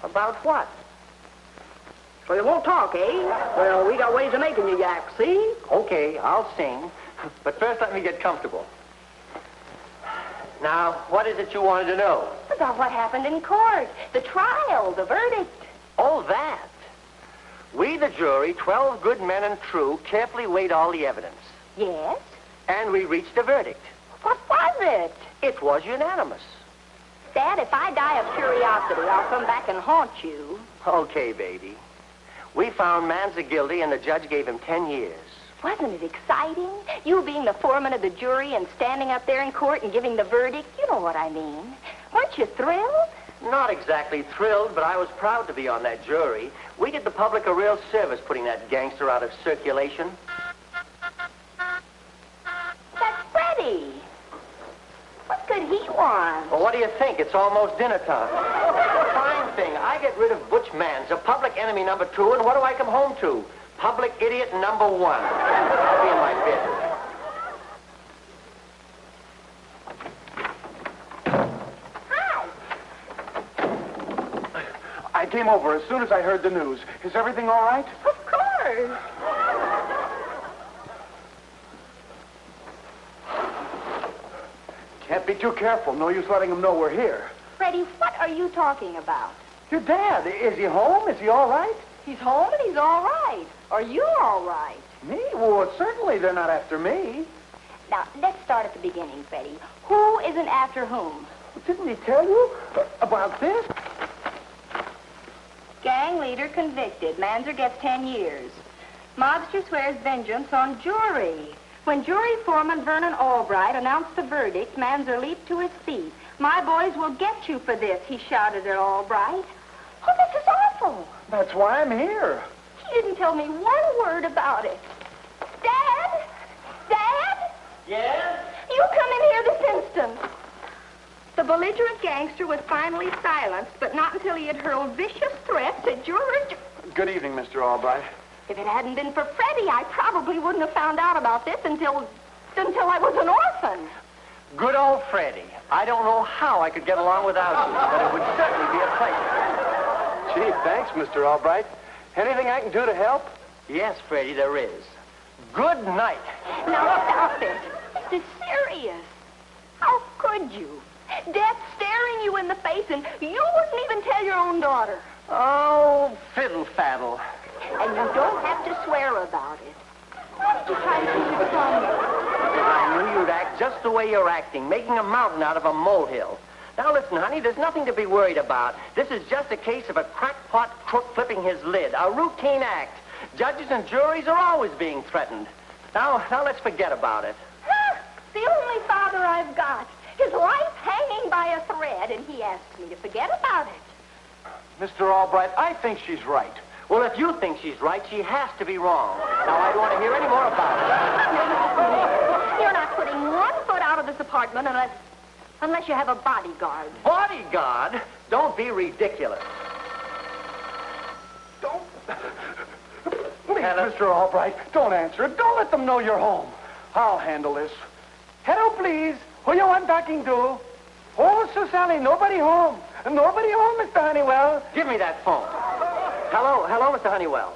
About what? So you won't talk, eh? Well, we got ways of making you yak, see? Okay, I'll sing. But first let me get comfortable. Now, what is it you wanted to know? About what happened in court. The trial, the verdict. Oh, that. We, the jury, 12 good men and true, carefully weighed all the evidence. Yes? And we reached a verdict. What was it? It was unanimous. Dad, if I die of curiosity, I'll come back and haunt you. Okay, baby. We found Manza guilty, and the judge gave him 10 years. Wasn't it exciting? You being the foreman of the jury and standing up there in court and giving the verdict. You know what I mean. Weren't you thrilled? Not exactly thrilled, but I was proud to be on that jury. We did the public a real service putting that gangster out of circulation. That's Freddie. What could he want? Well, what do you think? It's almost dinner time. Fine thing. I get rid of Butch Manza, public enemy number 2, and what do I come home to? Public idiot number 1. I'll be in my bed. Hi. I came over as soon as I heard the news. Is everything all right? Of course. Can't be too careful. No use letting them know we're here. Freddie, what are you talking about? Your dad, is he home? Is he all right? He's home and he's all right. Are you all right? Me? Well, certainly they're not after me. Now, let's start at the beginning, Freddie. Who isn't after whom? Didn't he tell you about this? Gang leader convicted. Manzer gets 10 years. Mobster swears vengeance on jury. When jury foreman Vernon Albright announced the verdict, Manzer leaped to his feet. "My boys will get you for this," he shouted at Albright. Oh, this is awful. That's why I'm here. He didn't tell me one word about it. Dad? Dad? Yes? You come in here this instant. The belligerent gangster was finally silenced, but not until he had hurled vicious threats at juror... Good evening, Mr. Albright. If it hadn't been for Freddie, I probably wouldn't have found out about this until I was an orphan. Good old Freddie. I don't know how I could get along without you, but it would certainly be a pleasure. Gee, thanks, Mr. Albright. Anything I can do to help? Yes, Freddie, there is. Good night. Now stop it. This is serious. How could you? Death staring you in the face, and you wouldn't even tell your own daughter. Oh, fiddle-faddle. And you don't have to swear about it. Why did you try to keep it from me? I knew you'd act just the way you're acting, making a mountain out of a molehill. Now listen, honey, there's nothing to be worried about. This is just a case of a crackpot crook flipping his lid, a routine act. Judges and juries are always being threatened. Now let's forget about it. Huh? The only father I've got. His life hanging by a thread, and he asks me to forget about it. Mr. Albright, I think she's right. Well, if you think she's right, she has to be wrong. Now, I don't want to hear any more about it. You're not putting one foot out of this apartment unless you have a bodyguard. Bodyguard? Don't be ridiculous. Don't... Please, Mr. Albright, don't answer it. Don't let them know you're home. I'll handle this. Hello, please. Who you want talking to? Oh, Sir Sally, nobody home. Nobody home, Mr. Honeywell. Give me that phone. Hello, Mr. Honeywell.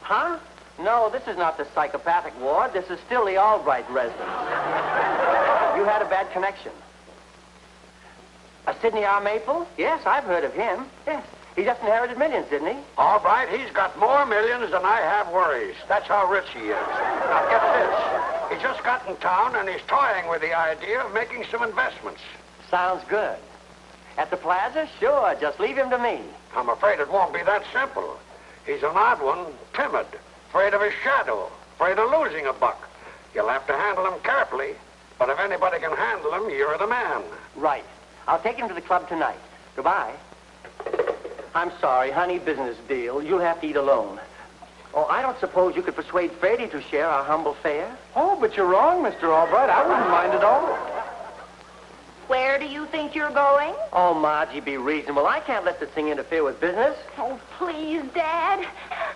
Huh? No, this is not the psychopathic ward. This is still the Albright residence. You had a bad connection. Sidney R. Maple? Yes, I've heard of him. Yes. He just inherited millions, didn't he? Albright, he's got more millions than I have worries. That's how rich he is. Now, get this. He just got in town, and he's toying with the idea of making some investments. Sounds good. At the plaza? Sure, just leave him to me. I'm afraid it won't be that simple. He's an odd one, timid, afraid of his shadow, afraid of losing a buck. You'll have to handle him carefully, but if anybody can handle him, you're the man. Right. I'll take him to the club tonight. Goodbye. I'm sorry, honey, business deal. You'll have to eat alone. Oh, I don't suppose you could persuade Freddie to share our humble fare? Oh, but you're wrong, Mr. Albright. I wouldn't mind at all. Where do you think you're going? Oh, Margie, be reasonable. I can't let this thing interfere with business. Oh, please, Dad.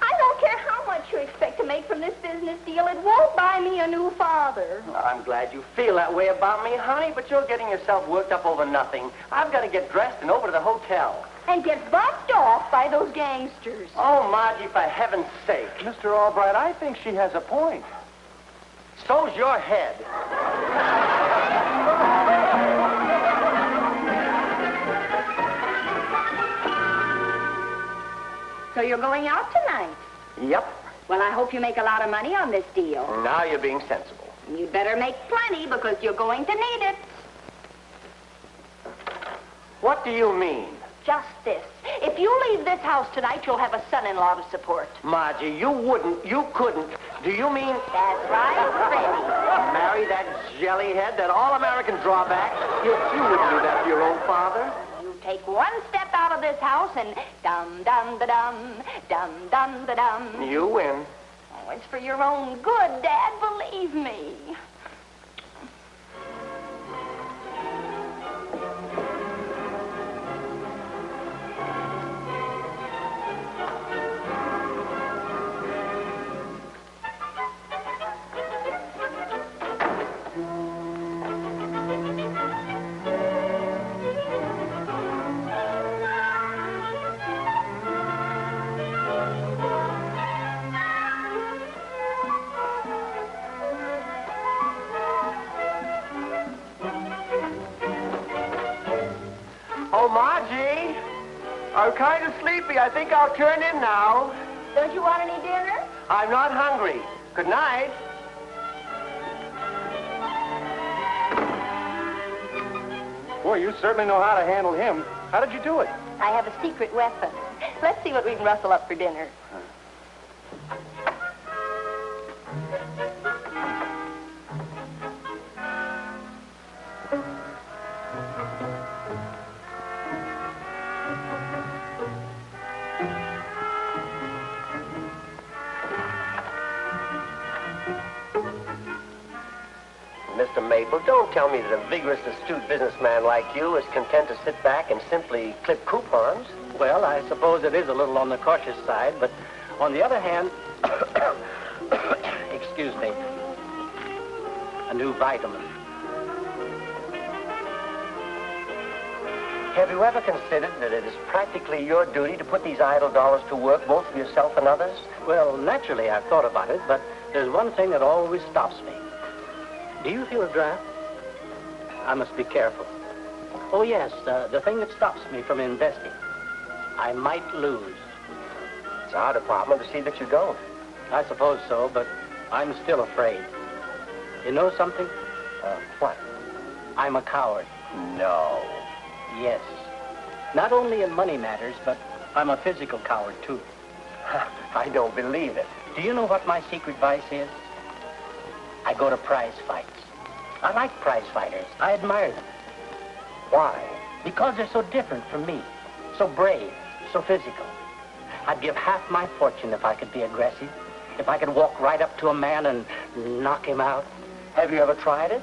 I don't care how much you expect to make from this business deal. It won't buy me a new father. I'm glad you feel that way about me, honey, but you're getting yourself worked up over nothing. I've got to get dressed and over to the hotel. And get bucked off by those gangsters. Oh, Margie, for heaven's sake. Mr. Albright, I think she has a point. So's your head. So you're going out tonight? Yep. Well, I hope you make a lot of money on this deal. Now you're being sensible. You'd better make plenty because you're going to need it. What do you mean? Just this. If you leave this house tonight, you'll have a son-in-law to support. Margie, you wouldn't, you couldn't. Do you mean... That's right, Freddie. Marry that jellyhead, that all-American drawback? You wouldn't do that to your own father. You take one step out of this house and dum-dum-da-dum, dum-dum-da-dum. You win. Oh, it's for your own good, Dad, believe me. Oh, Margie, I'm kind of sleepy. I think I'll turn in now. Don't you want any dinner? I'm not hungry. Good night. Boy, you certainly know how to handle him. How did you do it? I have a secret weapon. Let's see what we can rustle up for dinner. Mr. Maple, don't tell me that a vigorous, astute businessman like you is content to sit back and simply clip coupons. Well, I suppose it is a little on the cautious side, but on the other hand, excuse me, a new vitamin. Have you ever considered that it is practically your duty to put these idle dollars to work, both for yourself and others? Well, naturally, I've thought about it, but there's one thing that always stops me. Do you feel a draft? I must be careful. Oh, yes, the thing that stops me from investing. I might lose. It's our department to see that you don't. I suppose so, but I'm still afraid. You know something? What? I'm a coward. No. Yes. Not only in money matters, but I'm a physical coward, too. I don't believe it. Do you know what my secret vice is? I go to prize fights. I like prize fighters. I admire them. Why? Because they're so different from me. So brave, so physical. I'd give half my fortune if I could be aggressive. If I could walk right up to a man and knock him out. Have you ever tried it?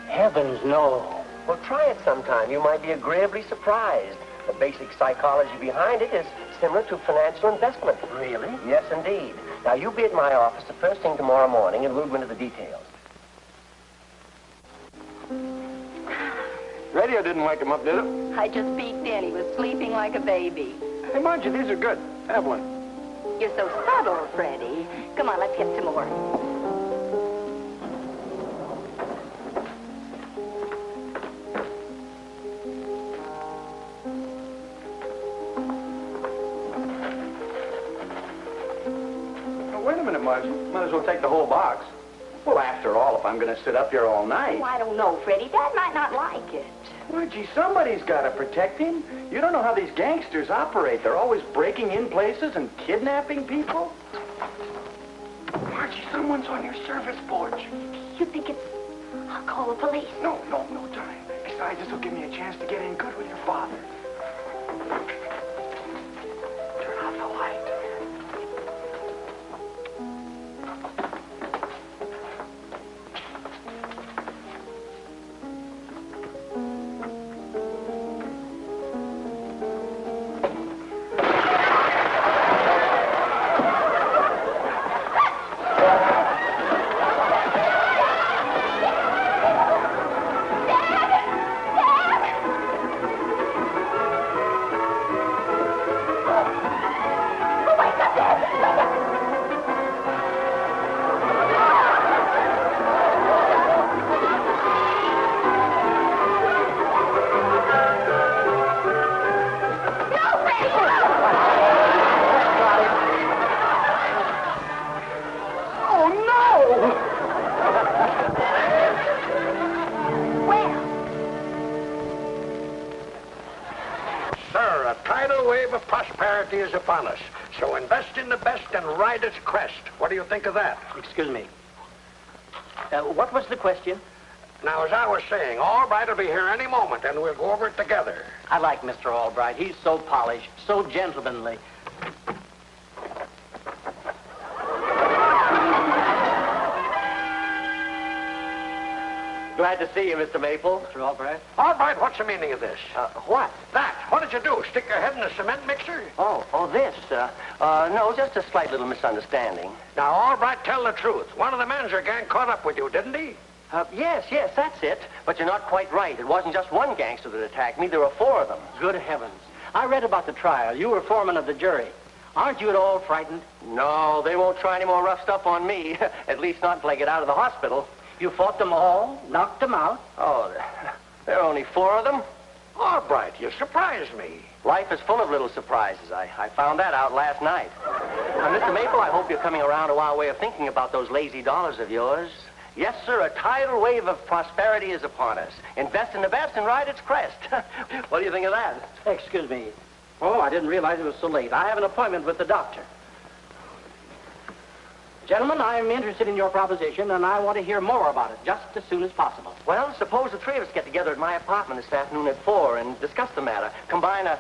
Heavens, no. Well, try it sometime. You might be agreeably surprised. The basic psychology behind it is similar to financial investment. Really? Yes, indeed. Now, you be at my office the first thing tomorrow morning, and we'll go into the details. Radio didn't wake him up, did it? I just peeked in. He was sleeping like a baby. Hey, Margie, these are good. Have one. You're so subtle, Freddie. Come on, let's get some more. Margie. Might as well take the whole box. Well, after all, if I'm going to sit up here all night... Oh, I don't know, Freddie. Dad might not like it. Margie, somebody's got to protect him. You don't know how these gangsters operate. They're always breaking in places and kidnapping people. Margie, someone's on your service porch. You think it's... I'll call the police. No time. Besides, this will give me a chance to get in good with your father. Turn off the light. Is upon us. So invest in the best and ride its crest. What do you think of that? Excuse me. What was the question? Now, as I was saying, Albright will be here any moment, and we'll go over it together. I like Mr. Albright. He's so polished, so gentlemanly. Glad to see you, Mr. Maple. Mr. Albright? Albright, what's the meaning of this? What? That. What did you do? Stick your head in a cement mixer? This. No, just a slight little misunderstanding. Now, Albright, tell the truth. One of the Manzer gang caught up with you, didn't he? Yes, that's it. But you're not quite right. It wasn't just one gangster that attacked me. There were 4 of them. Good heavens. I read about the trial. You were foreman of the jury. Aren't you at all frightened? No, they won't try any more rough stuff on me. At least not until I get out of the hospital. You fought them all, knocked them out? Oh, there are only 4 of them. Albright, you surprised me. Life is full of little surprises. I found that out last night. Now, Mr. Maple, I hope you're coming around to our way of thinking about those lazy dollars of yours. Yes, sir, a tidal wave of prosperity is upon us. Invest in the best and ride its crest. What do you think of that? Excuse me. Oh, I didn't realize it was so late. I have an appointment with the doctor. Gentlemen, I'm interested in your proposition, and I want to hear more about it just as soon as possible. Well, suppose the 3 of us get together at my apartment this afternoon at 4 and discuss the matter. Combine a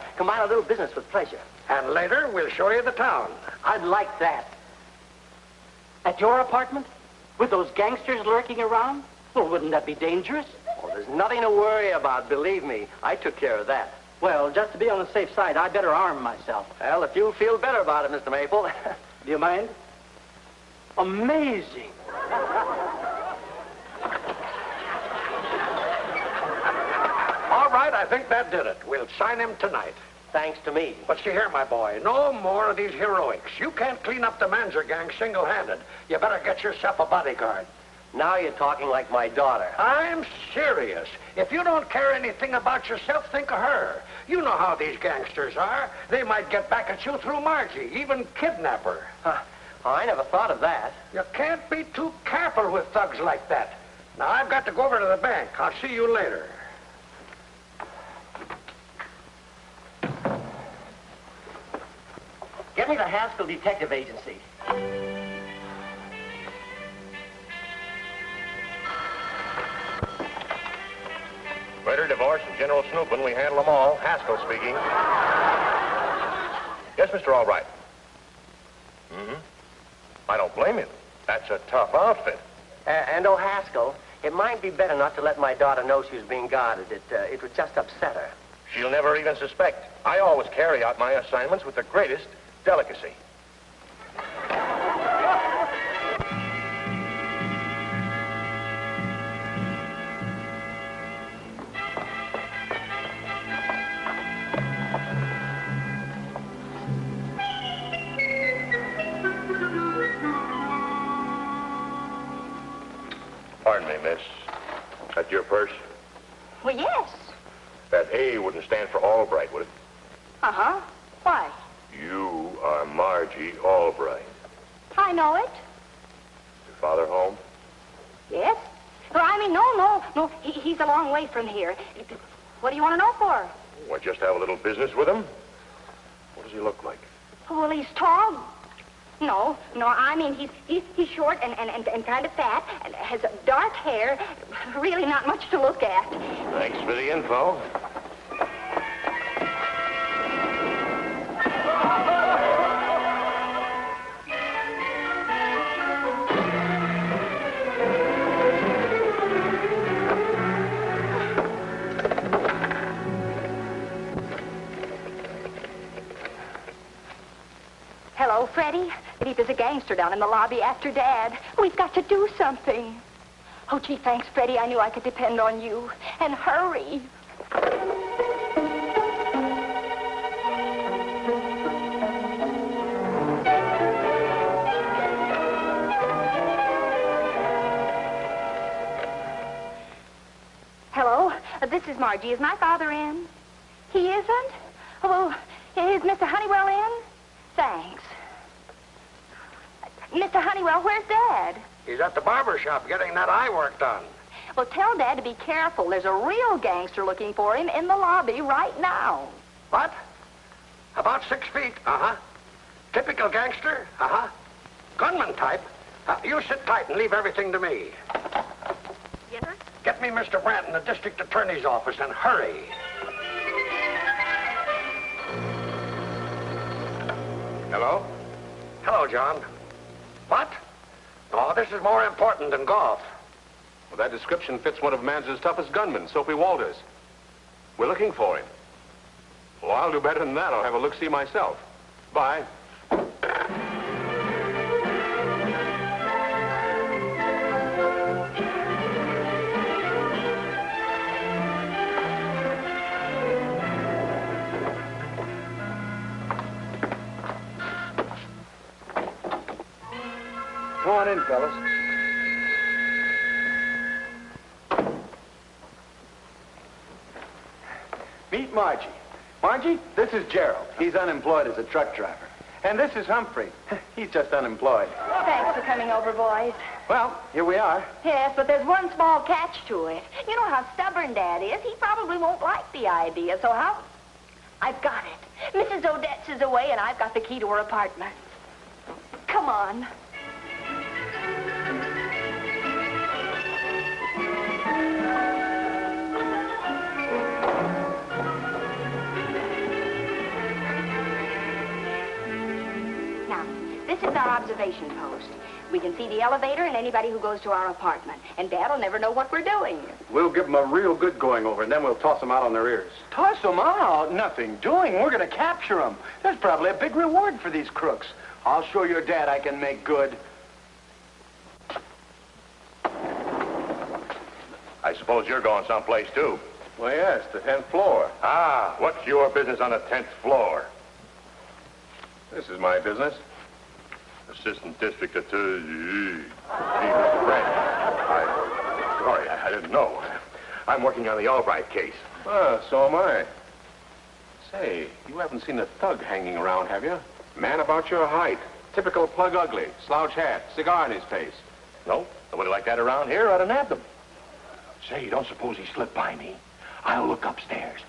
little business with pleasure. And later, we'll show you the town. I'd like that. At your apartment? With those gangsters lurking around? Well, wouldn't that be dangerous? Well, there's nothing to worry about, believe me. I took care of that. Well, just to be on the safe side, I'd better arm myself. Well, if you feel better about it, Mr. Maple. Do you mind? Amazing. All right, I think that did it. We'll sign him tonight. Thanks to me. But see here, my boy, no more of these heroics. You can't clean up the Manzer gang single-handed. You better get yourself a bodyguard. Now you're talking like my daughter. I'm serious. If you don't care anything about yourself, think of her. You know how these gangsters are. They might get back at you through Margie, even kidnap her. Oh, I never thought of that. You can't be too careful with thugs like that. Now, I've got to go over to the bank. I'll see you later. Get me the Haskell Detective Agency. Murder, divorce, and general snooping, we handle them all. Haskell speaking. Yes, Mr. Albright. Mm-hmm. I don't blame you. That's a tough outfit. And Haskell, it might be better not to let my daughter know she was being guarded. It would just upset her. She'll never even suspect. I always carry out my assignments with the greatest delicacy. Pardon me, miss. That your purse? Well, yes. That A wouldn't stand for Albright, would it? Uh-huh. Why? You are Margie Albright. I know it. Father home? Yes? Well, I mean, no. He's a long way from here. What do you want to know for? Well, just have a little business with him? What does he look like? Well, he's tall. No, I mean, he's short and kind of fat and has dark hair. Really not much to look at. Thanks for the info. Hello, Freddie. There's a gangster down in the lobby after Dad. We've got to do something. Oh, gee, thanks, Freddie. I knew I could depend on you. And hurry. Hello, this is Margie. Is my father in? He isn't? Oh, well, is Mr. Honeywell in? Thanks. Mr. Honeywell, where's Dad? He's at the barber shop getting that eye work done. Well, tell Dad to be careful. There's a real gangster looking for him in the lobby right now. What? About 6 feet? Uh-huh. Typical gangster? Uh-huh. Gunman type? You sit tight and leave everything to me. Yes, sir? Get me Mr. Brandt in the district attorney's office and hurry. Hello? Hello, John. What? Oh, this is more important than golf. Well, that description fits one of Manzer's toughest gunmen, Soapy Walters. We're looking for him. Well, I'll do better than that. I'll have a look-see myself. Bye. Come on in, fellas. Meet Margie. Margie, this is Gerald. He's unemployed as a truck driver. And this is Humphrey. He's just unemployed. Thanks for coming over, boys. Well, here we are. Yes, but there's one small catch to it. You know how stubborn Dad is. He probably won't like the idea, so how... I've got it. Mrs. Odetts is away, and I've got the key to her apartment. Come on. This is our observation post. We can see the elevator and anybody who goes to our apartment. And Dad will never know what we're doing. We'll give them a real good going over, and then we'll toss them out on their ears. Toss them out? Nothing doing. We're going to capture them. There's probably a big reward for these crooks. I'll show your dad I can make good. I suppose you're going someplace, too. Well, yes, the 10th floor. Ah, what's your business on the 10th floor? This is my business. Assistant District Attorney. Mr. Brent. Sorry, I didn't know. I'm working on the Albright case. So am I. Say, you haven't seen a thug hanging around, have you? Man about your height. Typical plug ugly. Slouch hat. Cigar in his face. No? Nobody like that around here. I'd have nabbed him. Say, don't suppose he slipped by me. I'll look upstairs.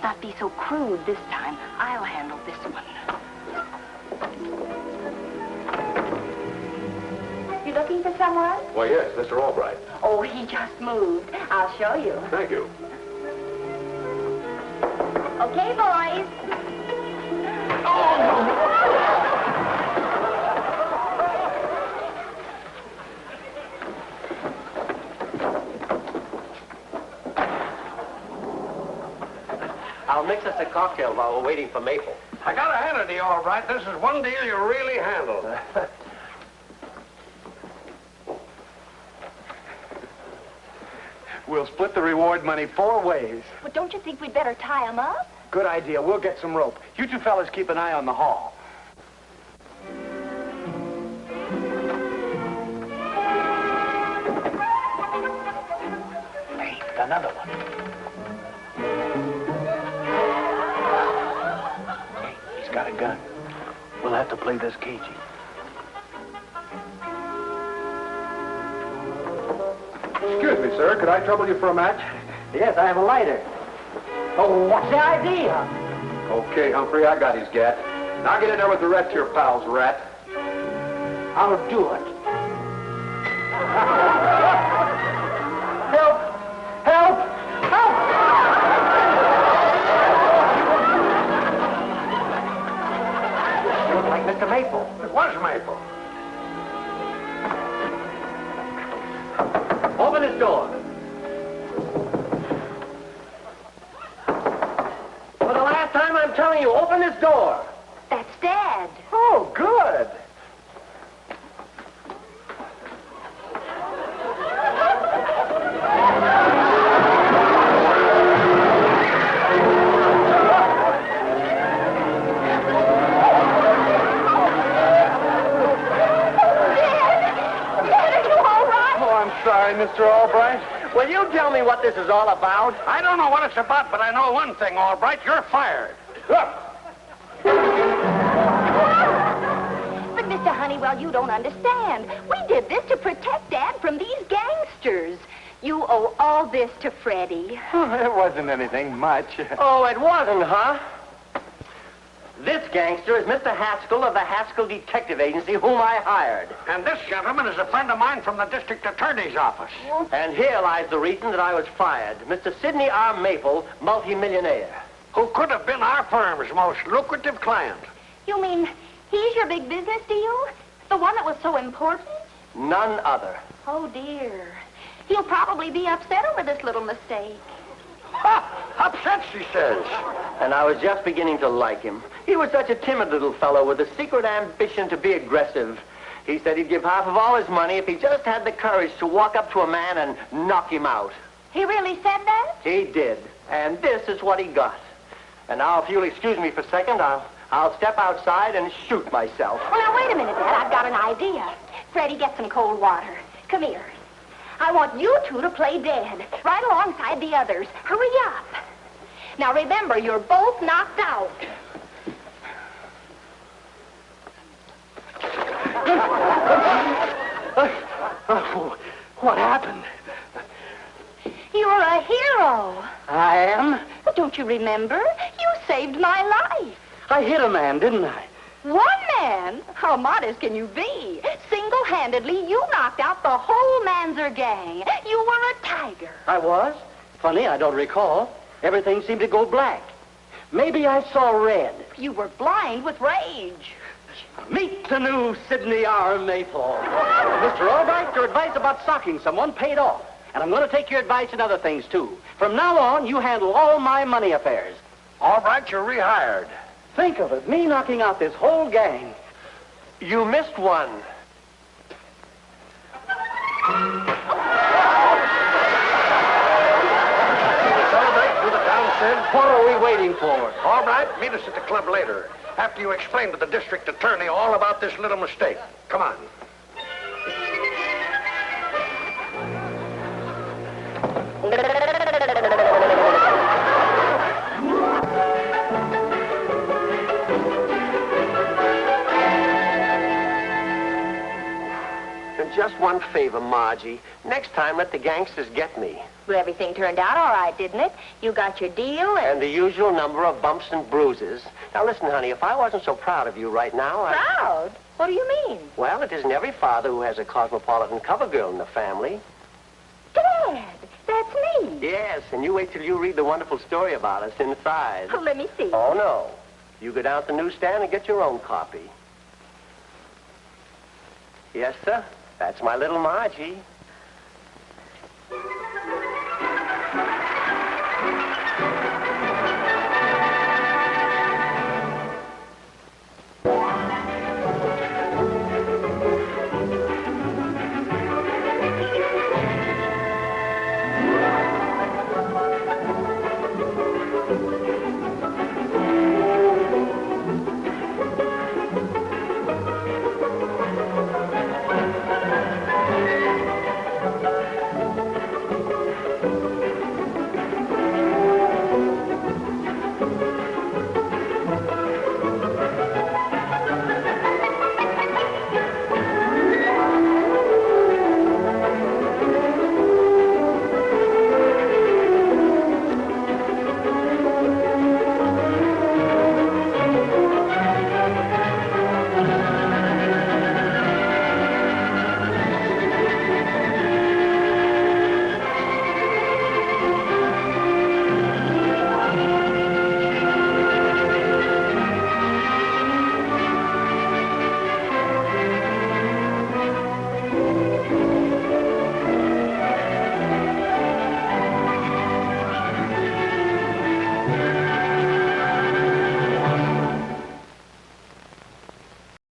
Not be so crude this time. I'll handle this one. You looking for someone? Why, yes, Mr. Albright. Oh, he just moved. I'll show you. Thank you. Okay, boys. I'll mix us a cocktail while we're waiting for Maple. I gotta hand it to you, all right. This is one deal you really handled. We'll split the reward money 4 ways. Well, don't you think we'd better tie him up? Good idea. We'll get some rope. You two fellas keep an eye on the hall. Hey, another one. Hey, he's got a gun. We'll have to play this cagey. Excuse me, sir. Could I trouble you for a match? Yes, I have a lighter. Oh, what's the idea? Okay, Humphrey, I got his gat. Now get in there with the rest of your pals, rat. I'll do it. Help! Help! Help! Looks like Mr. Maple. It was Maple. Open his door. For the last time, I'm telling you, open this door. That's Dad. Oh, good. Sorry, Mr. Albright. Will you tell me what this is all about? I don't know what it's about, but I know one thing, all right. You're fired. Look. But, Mr. Honeywell, you don't understand. We did this to protect Dad from these gangsters. You owe all this to Freddie. It wasn't anything much. Oh, it wasn't, huh? This gangster is Mr. Haskell of the Haskell Detective Agency, whom I hired. And this gentleman is a friend of mine from the district attorney's office. And here lies the reason that I was fired. Mr. Sidney R. Maple, multimillionaire. Who could have been our firm's most lucrative client. You mean he's your big business deal? The one that was so important? None other. Oh, dear. He'll probably be upset over this little mistake. Ha! Upset, she says. And I was just beginning to like him. He was such a timid little fellow with a secret ambition to be aggressive. He said he'd give half of all his money if he just had the courage to walk up to a man and knock him out. He really said that? He did. And this is what he got. And now, if you'll excuse me for a second, I'll step outside and shoot myself. Well, now, wait a minute, Dad. I've got an idea. Freddie, get some cold water. Come here. I want you two to play dead, right alongside the others. Hurry up. Now, remember, you're both knocked out. Oh, what happened? You're a hero. I am? Well, don't you remember? You saved my life. I hit a man, didn't I? One man? How modest can you be? Single-handedly, you knocked out the whole Manzer gang. You were a tiger. I was? Funny, I don't recall. Everything seemed to go black. Maybe I saw red. You were blind with rage. Meet the new Sidney R. Maple. Mr. Albright, your advice about socking someone paid off. And I'm going to take your advice in other things, too. From now on, you handle all my money affairs. All right, you're rehired. Think of it, me knocking out this whole gang. You missed one. Celebrate with the Townsend. What are we waiting for? All right, meet us at the club later, after you explain to the district attorney all about this little mistake. Come on. And just one favor, Margie. Next time, let the gangsters get me. Well, everything turned out all right, didn't it? You got your deal And the usual number of bumps and bruises. Now, listen, honey, if I wasn't so proud of you right now, Proud? What do you mean? Well, it isn't every father who has a cosmopolitan cover girl in the family. Dad, that's me. Yes, and you wait till you read the wonderful story about us inside. Oh, let me see. Oh, no. You go down to the newsstand and get your own copy. Yes, sir. That's my little Margie.